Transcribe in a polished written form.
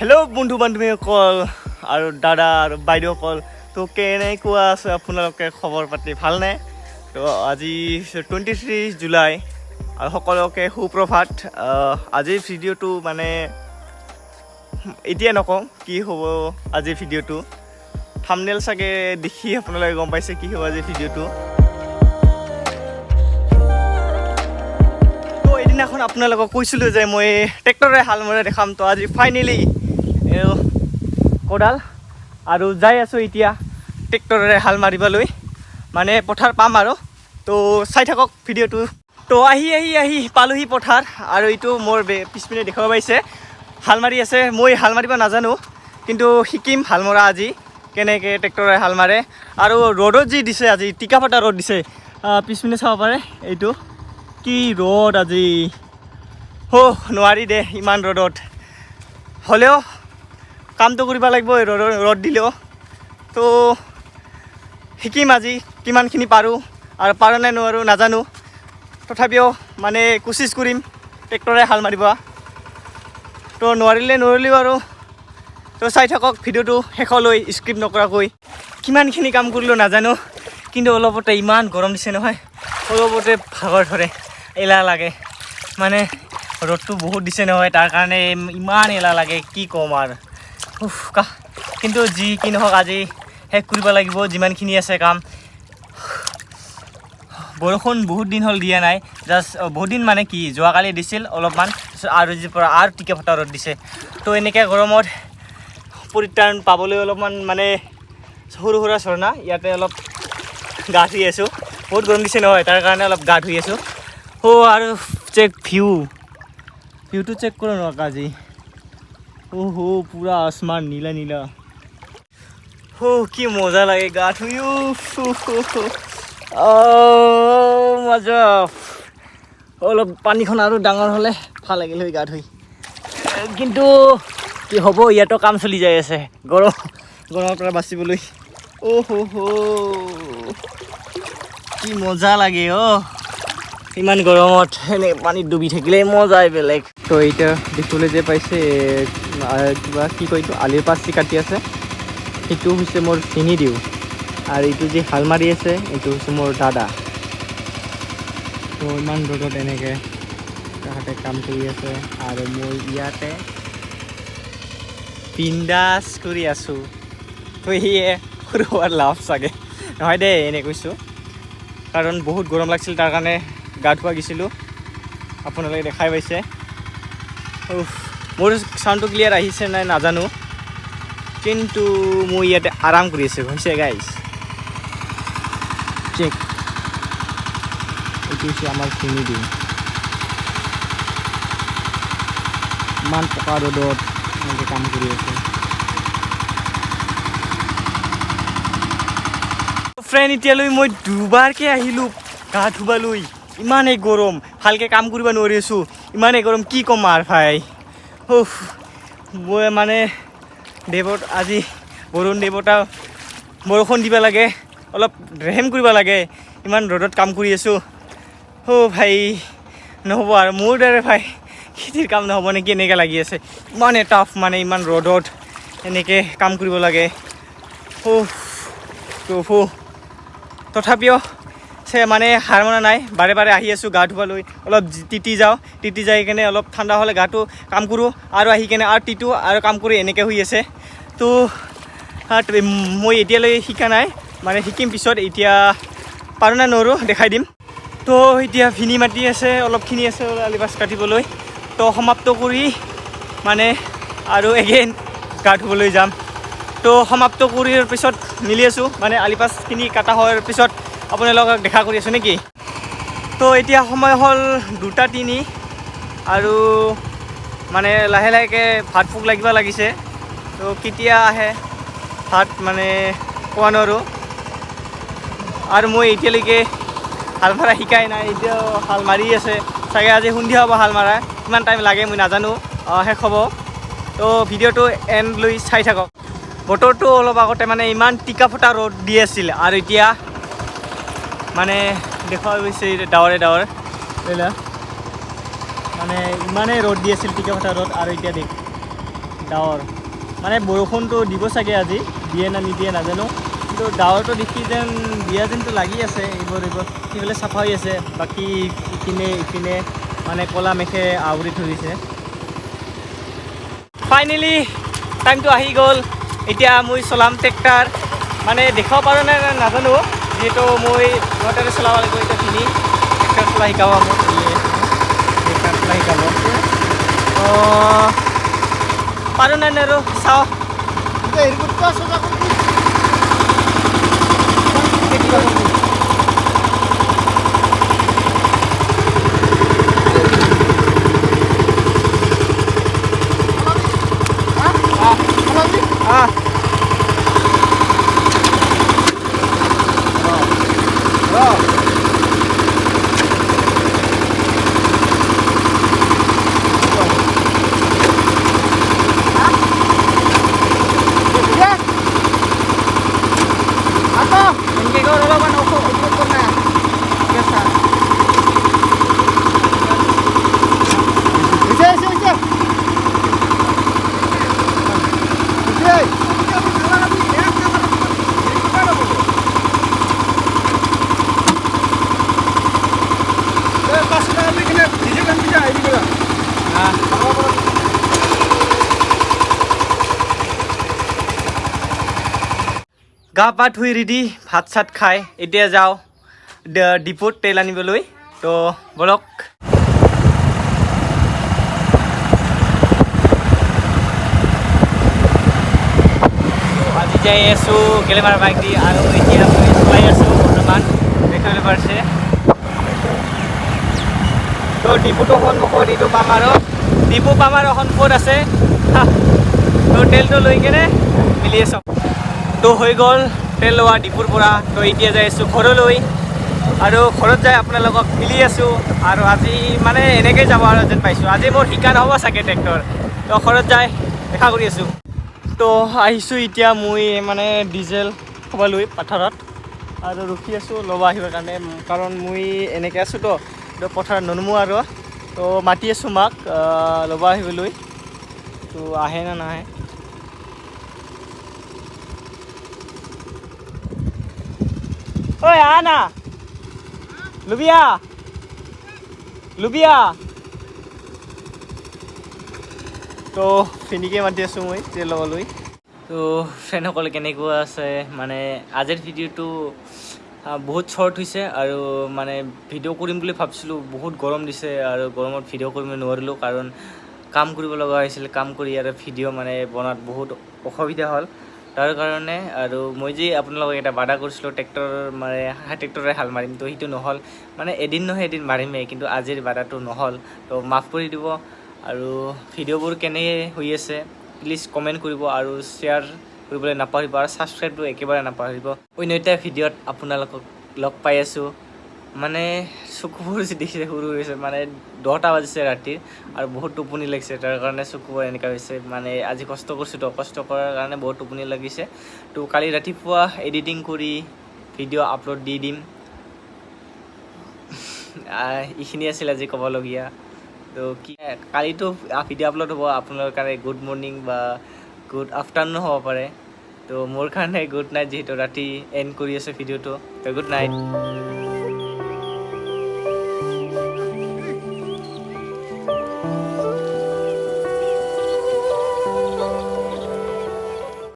Hello' বন্ধু বান্ধৱীসকল আৰু দাদা আৰু বাইদেউসকল তো কেনেকুৱা আছে আপোনালোকে খবৰ পাতি ভালনে? তো আজি 23 জুলাই আৰু সকলোকে সুপ্ৰভাত। আজিৰ ভিডিঅ'টো মানে এতিয়া নকওঁ কি হ'ব আজিৰ ভিডিঅ'টো, থাম্বনেইল চাগে দেখি আপোনালোকে গম পাইছে কি হ'ব আজিৰ ভিডিঅ'টো। তো এদিনাখন আপোনালোকক কৈছিলোঁ যে মই ট্ৰেক্টৰে হাল মৰা দেখাম, তো আজি ফাইনেলি কোদাল আৰু যাই আছোঁ এতিয়া ট্ৰেক্টৰেৰে হাল মাৰিবলৈ, মানে পথাৰ পাম আৰু। তো চাই থাকক ভিডিঅ'টো। তো আহি পালোহি পথাৰ, আৰু এইটো মোৰ পিছপিনে দেখাব পাইছে হাল মাৰি আছে। মই হাল মাৰিব নাজানো, কিন্তু শিকিম হাল মৰা আজি কেনেকৈ ট্ৰেক্টৰে হাল মাৰে। আৰু ৰ'দত যি দিছে আজি, টিকা ফটা ৰ'দ দিছে, পিছপিনে চাব পাৰে এইটো কি ৰ'দ আজি। নোৱাৰি দে ইমান ৰ'দত, হ'লেও কামটো কৰিব লাগিব ৰ'দ দিলেও। তো শিকিম আজি কিমানখিনি পাৰোঁ, আৰু পাৰোঁ নে নোৱাৰোঁ নাজানো, তথাপিও মানে কোচিছ কৰিম ট্ৰেক্টৰে হাল মাৰিব। তো নোৱাৰিলেও আৰু। তো চাই থাকক ভিডিঅ'টো শেষলৈ স্কিপ নকৰাকৈ। কিমানখিনি কাম কৰিলোঁ নাজানো, কিন্তু অলপতে ইমান গৰম দিছে নহয়, অলপতে ভাগৰ ধৰে, এলাহ লাগে। মানে ৰ'দটো বহুত দিছে নহয়, তাৰ কাৰণে ইমান এলাহ লাগে কি ক'ম আৰু। কিন্তু যি কি নহওক আজি শেষ কৰিব লাগিব যিমানখিনি আছে কাম। বৰষুণ বহুত দিন হ'ল দিয়া নাই, জাষ্ট বহুত দিন মানে কি যোৱাকালি দিছিল অলপমান, আৰু আজিৰ পৰা আৰু টিকা ফটা ৰ'দ দিছে। তো এনেকৈ গৰমত পৰিত্ৰাণ পাবলৈ অলপমান মানে সৰু সুৰা ঝৰ্ণা ইয়াতে অলপ গা ধুই আছোঁ। বহুত গৰম দিছে নহয়, তাৰ কাৰণে অলপ গা ধুই আছোঁ। আৰু চেক ভিউটো চেক কৰোঁ নক আজি। পুৰা আসমান নীলা নীলা। কি মজা লাগে গা ধুই। মজা। অলপ পানীখন আৰু ডাঙৰ হ'লে ভাল লাগিল হৈ গা ধুই, কিন্তু কি হ'ব, ইয়াতো কাম চলি যাই আছে গৰমৰ পৰা বাচিবলৈ। কি মজা লাগে ইমান গৰমত এনে পানীত ডুবি থাকিলে মজাই বেলেগ। তো এতিয়া দেখিবলৈ যে পাইছে কিবা কি কয় এইটো, আলিৰ পাচি কাটি আছে, সেইটো হৈছে মোৰ চিনি দিওঁ। আৰু এইটো যি হাল মাৰি আছে এইটো হৈছে মোৰ দাদা। তো ইমান ৰ'দত এনেকৈ তাহাঁতে কাম কৰি আছে, আৰু মই ইয়াতে বিন্দাছ কৰি আছোঁ। তো সেয়ে সৰু হোৱাৰ লাভ চাগে নহয় দেই, এনে কৈছোঁ, কাৰণ বহুত গৰম লাগিছিল, তাৰ কাৰণে গা ধুৱা গৈছিলোঁ, আপোনালোকে দেখাই পাইছে। মোৰ চাউণ্ডটো ক্লিয়াৰ আহিছে নাই নাজানো, কিন্তু মই ইয়াতে আৰাম কৰি আছোঁ। হৈছে গাইজ চেক, এইটো হৈছে আমাৰ চিনি দিওঁ। ইমান পকা ৰ'দত এনেকৈ কাম কৰি আছে। ফ্ৰেণ্ড, এতিয়ালৈ মই দুবাৰকৈ আহিলোঁ গা ধুবলৈ, ইমানেই গৰম, ভালকৈ কাম কৰিব নোৱাৰি আছোঁ, ইমানেই গৰম কি ক'ম আৰু ভাই। মই মানে আজি বৰষুণ দিব লাগে, অলপ ৰেহেম কৰিব লাগে, ইমান ৰ'দত কাম কৰি আছোঁ। ভাই নহ'ব আৰু মোৰ দৰে ভাই, খেতিৰ কাম নহ'ব নেকি এনেকৈ লাগি আছে। ইমানেই টাফ, মানে ইমান ৰ'দত এনেকৈ কাম কৰিব লাগে। তথাপিও মানে হাৰ মনা নাই, বাৰে বাৰে আহি আছোঁ গা ধুবলৈ, অলপ তিতি যাই কেনে অলপ ঠাণ্ডা হ'লে গাটো কাম কৰোঁ, আৰু আহি কেনে আৰু তিতো আৰু কাম কৰি এনেকৈ হৈ আছে। তো মই এতিয়ালৈ শিকা নাই, মানে শিকিম পিছত, এতিয়া পাৰোঁ নে নোৱাৰোঁ দেখাই দিম। তো এতিয়া ভিনি মাতি আছে, অলপখিনি আছে আলি পাছ কাটিবলৈ, তো সমাপ্ত কৰি মানে আৰু এগেইন গা ধুবলৈ যাম। তো সমাপ্ত কৰাৰ পিছত মিলি আছোঁ, মানে আলি পাছখিনি কটা হোৱাৰ পিছত আপোনালোকক দেখা কৰি আছোঁ নেকি। তো এতিয়া সময় হ'ল 2:03, আৰু মানে লাহে লাহেকৈ ভাত ভোক লাগিব লাগিছে। তো কেতিয়া আহে ভাত মানে কোৱা নোৱাৰোঁ, আৰু মই এতিয়ালৈকে হাল মাৰা শিকাই নাই, এতিয়াও হাল মাৰি আছে চাগে, আজি সন্ধিয়া হ'ব হাল মাৰা, কিমান টাইম লাগে মই নাজানো, শেষ হ'ব। তো ভিডিঅ'টো এণ্ড লৈ চাই থাকক। বতৰটো অলপ আগতে মানে ইমান টিকা ফটা ৰ'দ দি আছিল, আৰু এতিয়া মানে দেখুওৱা গৈছে ডাৱৰে মানে ইমানেই ৰ'দ দি আছিল টিকা ফটা ৰ'দ, আৰু এতিয়া ডাৱৰ মানে বৰষুণটো দিব চাগে আজি দিয়ে না নিদিয়ে নাজানো কিন্তু ডাৱৰটো দেখি যেন দিয়া যেনটো লাগি আছে এইবোৰ সেইফালে চাফা হৈ আছে বাকী ইপিনে মানে ক'লা মেঘে আৱৰি ধৰিছে ফাইনেলি টাইমটো আহি গ'ল এতিয়া মই চলাম ট্ৰেক্টাৰ মানে দেখাব পাৰোঁ নে নাজানো যিহেতু মই ঘৰতে চলাব লাগিব এতিয়া কিনি ট্ৰেক্টাৰ চলাই শিকাব মোক ট্ৰেক্টাৰ চলাই শিকাব পাৰোঁ নাই আৰু চাওঁ গা পা ধুই ৰেডি ভাত চাত খাই এতিয়া যাওঁ ডিপুত তেল আনিবলৈ তো বলক আজি যাই আছোঁ গেলেমাৰ বাইক দি আৰু এতিয়া মই চলাই আছোঁ বৰ্তমান দেখাবলৈ পাৰিছে তো ডিপুটো সন্মুখত এইটো পাম আৰু ডিপু পাম আৰু সন্মুখত আছে তো তেলটো লৈ কেনে মিলি আছোঁ তো হৈ গ'ল তেল লোৱা ডিপুৰ পৰা তো এতিয়া যাই আছোঁ ঘৰলৈ আৰু ঘৰত যাই আপোনালোকক মিলি আছোঁ আৰু আজি মানে এনেকৈ যাব আৰু যেন পাইছোঁ আজি মোৰ শিকা নহ'ব চাগে ট্ৰেক্টৰ তো ঘৰত যাই দেখা কৰি আছোঁ তো আহিছোঁ এতিয়া মই মানে ডিজেল খাবলৈ পথাৰত আৰু ৰখি আছোঁ ল'ব আহিবৰ কাৰণে কাৰণ মই এনেকৈ আছোঁ তো পথাৰত ননমো আৰু তো মাতি আছোঁ মাক ল'ব আহিবলৈ তো আহে নে নাহে ঐ আনা লুবিয়া তো ফেনিকে মাতি আছোঁ মই তেল ল'বলৈ তো ফ্ৰেণ্ডসকল কেনেকুৱা আছে মানে আজিৰ ভিডিঅ'টো বহুত শ্বৰ্ট হৈছে আৰু মানে ভিডিঅ' কৰিম বুলি ভাবিছিলোঁ বহুত গৰম দিছে আৰু গৰমত ভিডিঅ' কৰিব নোৱাৰিলোঁ কাৰণ কাম কৰিব লগা হৈছিল কাম কৰি আৰু ভিডিঅ' মানে বনোৱাত বহুত অসুবিধা হ'ল তাৰ কাৰণে আৰু মই যে আপোনালোকক এটা বাধা কৰিছিলোঁ ট্ৰেক্টৰ মানে ট্ৰেক্টৰে হাল মাৰিম তো সেইটো নহ'ল মানে এদিন নহয় এদিন মাৰিমেই কিন্তু আজিৰ বাধাটো নহ'ল তো মাফ কৰি দিব আৰু ভিডিঅ'বোৰ কেনে হৈ আছে প্লিজ কমেণ্ট কৰিব আৰু শ্বেয়াৰ কৰিবলৈ নাপাহৰিব আৰু ছাবস্ক্ৰাইবটো একেবাৰে নাপাহৰিব অন্য এটা ভিডিঅ'ত আপোনালোকক লগ পাই আছোঁ মানে চকুবোৰ যে দেখিছে সৰু হৈছে মানে 10টা বাজিছে ৰাতিৰ আৰু বহুত টোপনি লাগিছে তাৰ কাৰণে চকুবোৰ এনেকুৱা হৈছে মানে আজি কষ্ট কৰিছোঁ তো কষ্ট কৰাৰ কাৰণে বহুত টোপনি লাগিছে তো কালি ৰাতিপুৱা এডিটিং কৰি ভিডিঅ' আপলোড দি দিম এইখিনি আছিল আজি ক'বলগীয়া তো কি কালিতো ভিডিঅ' আপলোড হ'ব আপোনালোকৰ কাৰণে গুড মৰ্ণিং বা গুড আফটাৰনুন হ'ব পাৰে তো মোৰ কাৰণে গুড নাইট যিহেতু ৰাতি এণ্ড কৰি আছে ভিডিঅ'টো তো গুড নাইট